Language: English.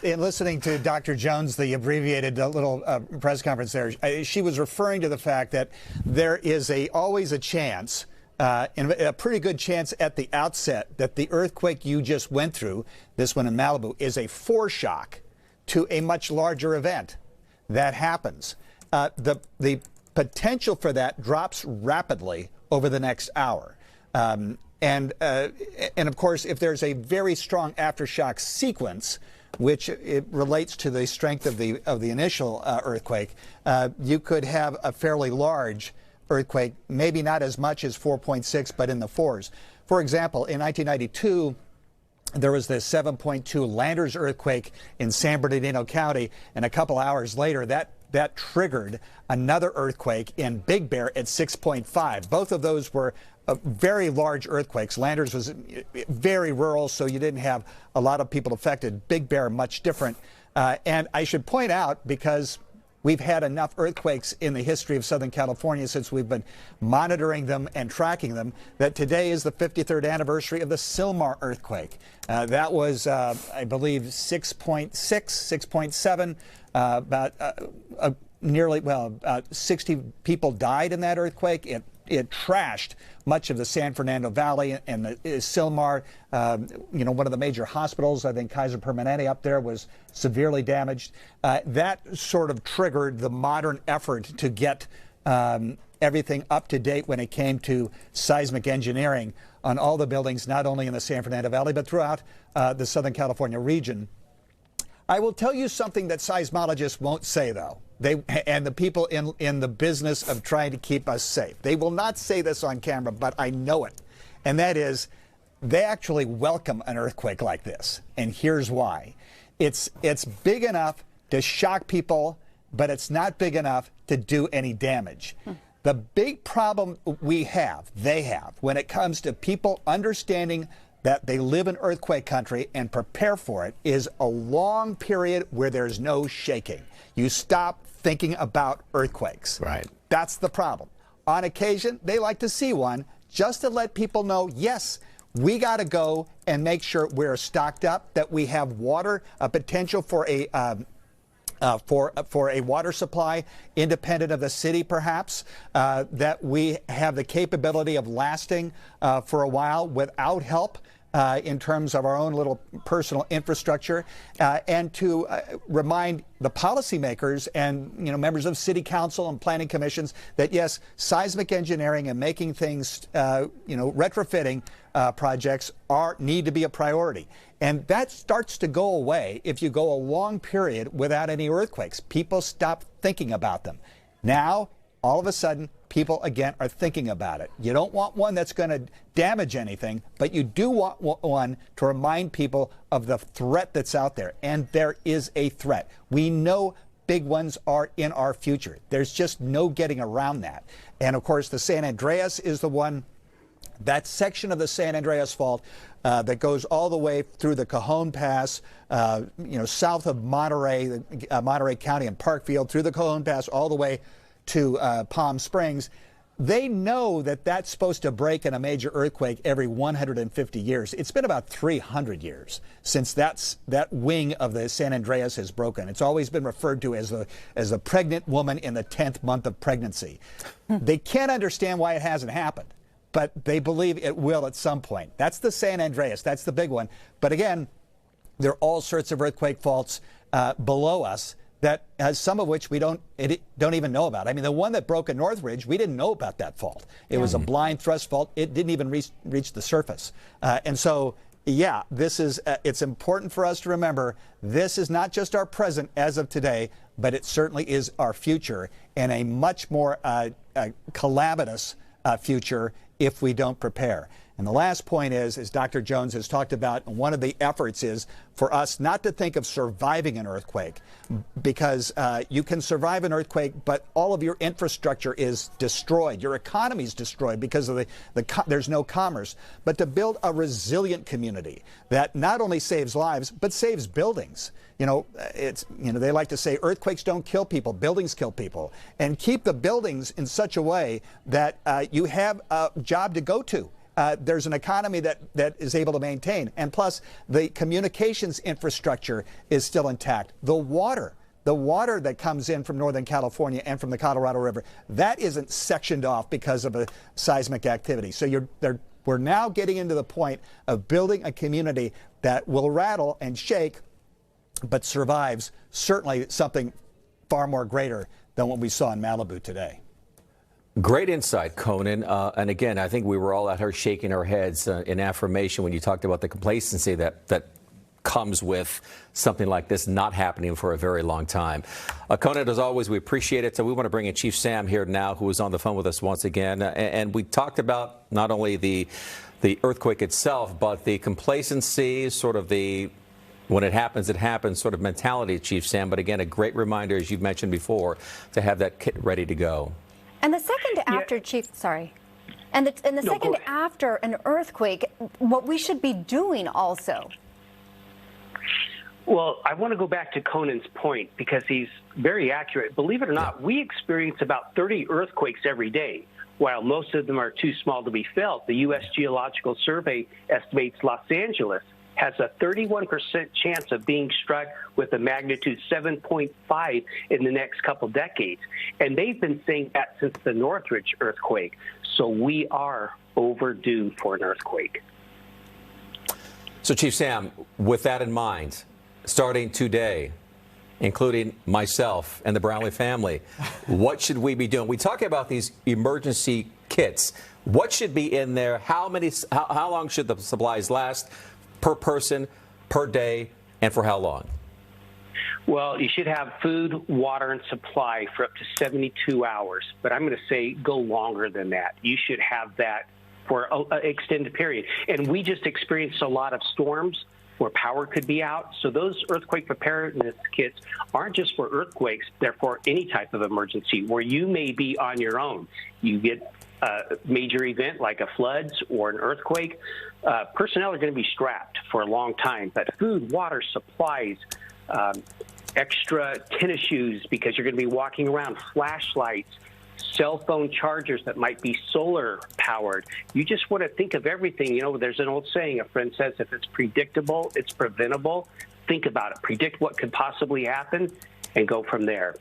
in listening to Dr. Jones, the abbreviated little press conference there, she was referring to the fact that there is always a chance, and a pretty good chance at the outset, that the earthquake you just went through, this one in Malibu, is a foreshock to a much larger event. That happens. The potential for that drops rapidly over the next hour. And of course, if there's a very strong aftershock sequence, which it relates to the strength of the initial earthquake, you could have a fairly large earthquake, maybe not as much as 4.6, but in the fours. For example, in 1992, there was this 7.2 Landers earthquake in San Bernardino County, and a couple hours later, that triggered another earthquake in Big Bear at 6.5. Both of those were very large earthquakes. Landers was very rural, so you didn't have a lot of people affected. Big Bear, much different. And I should point out, because we've had enough earthquakes in the history of Southern California since we've been monitoring them and tracking them, that today is the 53rd anniversary of the Sylmar earthquake. That was, I believe, 6.6, 6.7, about 60 people died in that earthquake. It trashed much of the San Fernando Valley, and the Sylmar, one of the major hospitals, I think Kaiser Permanente up there, was severely damaged. That sort of triggered the modern effort to get everything up to date when it came to seismic engineering on all the buildings, not only in the San Fernando Valley, but throughout the Southern California region. I will tell you something that seismologists won't say, though. And the people in the business of trying to keep us safe. They will not say this on camera, but I know it. And that is, they actually welcome an earthquake like this. And here's why. It's big enough to shock people, but it's not big enough to do any damage. The big problem they have, when it comes to people understanding that they live in earthquake country and prepare for it, is a long period where there's no shaking. You stop thinking about earthquakes. Right. That's the problem. On occasion, they like to see one just to let people know, yes, we got to go and make sure we're stocked up, that we have water, a potential for a water supply independent of the city, perhaps, that we have the capability of lasting for a while without help in terms of our own little personal infrastructure, and to remind the policymakers and members of city council and planning commissions that yes, seismic engineering and making things retrofitting projects need to be a priority. And that starts to go away if you go a long period without any earthquakes. People stop thinking about them. Now, all of a sudden, people again are thinking about it. You don't want one that's going to damage anything, but you do want one to remind people of the threat that's out there. And there is a threat. We know big ones are in our future. There's just no getting around that. And of course, the San Andreas is the one. That section of the San Andreas Fault that goes all the way through the Cajon Pass, south of Monterey, Monterey County and Parkfield, through the Cajon Pass all the way to Palm Springs. They know that that's supposed to break in a major earthquake every 150 years. It's been about 300 years since that wing of the San Andreas has broken. It's always been referred to as the pregnant woman in the 10th month of pregnancy. They can't understand why it hasn't happened, but they believe it will at some point. That's the San Andreas. That's the big one. But again, there are all sorts of earthquake faults below us, that some of which we don't even know about. I mean, the one that broke at Northridge, we didn't know about that fault. It was a blind thrust fault. It didn't even reach the surface. And so, yeah, this is it's important for us to remember this is not just our present as of today, but it certainly is our future, and a much more calamitous future if we don't prepare. And the last point is, as Dr. Jones has talked about, one of the efforts is for us not to think of surviving an earthquake, because you can survive an earthquake, but all of your infrastructure is destroyed. Your economy is destroyed because of there's no commerce. But to build a resilient community that not only saves lives, but saves buildings. They like to say earthquakes don't kill people, buildings kill people. And keep the buildings in such a way that you have a job to go to. there's an economy that is able to maintain. And plus, the communications infrastructure is still intact. The water that comes in from Northern California and from the Colorado River, that isn't sectioned off because of a seismic activity. So we're now getting into the point of building a community that will rattle and shake, but survives certainly something far more greater than what we saw in Malibu today. Great insight, Conan. And again, I think we were all out here shaking our heads in affirmation when you talked about the complacency that comes with something like this not happening for a very long time. Conan, as always, we appreciate it. So we want to bring in Chief Sam here now, who is on the phone with us once again. And we talked about not only the earthquake itself, but the complacency, sort of the when it happens sort of mentality, Chief Sam. But again, a great reminder, as you've mentioned before, to have that kit ready to go. And the second after, and the second after an earthquake, what we should be doing also. Well, I want to go back to Conan's point because he's very accurate. Believe it or not, we experience about 30 earthquakes every day. While most of them are too small to be felt, the U.S. Geological Survey estimates Los Angeles has a 31% chance of being struck with a magnitude 7.5 in the next couple decades. And they've been saying that since the Northridge earthquake. So we are overdue for an earthquake. So, Chief Sam, with that in mind, starting today, including myself and the Brownlee family, what should we be doing? We talk about these emergency kits. What should be in there? How long should the supplies last? Per person, per day, and for how long? Well, you should have food, water, and supply for up to 72 hours. But I'm going to say go longer than that. You should have that for an extended period. And we just experienced a lot of storms where power could be out. So those earthquake preparedness kits aren't just for earthquakes. They're for any type of emergency where you may be on your own. You get a major event like a floods or an earthquake, personnel are going to be strapped for a long time. But food, water, supplies, extra tennis shoes because you're going to be walking around, flashlights, cell phone chargers that might be solar powered. You just want to think of everything. You know, there's an old saying, a friend says, if it's predictable, it's preventable. Think about it. Predict what could possibly happen and go from there.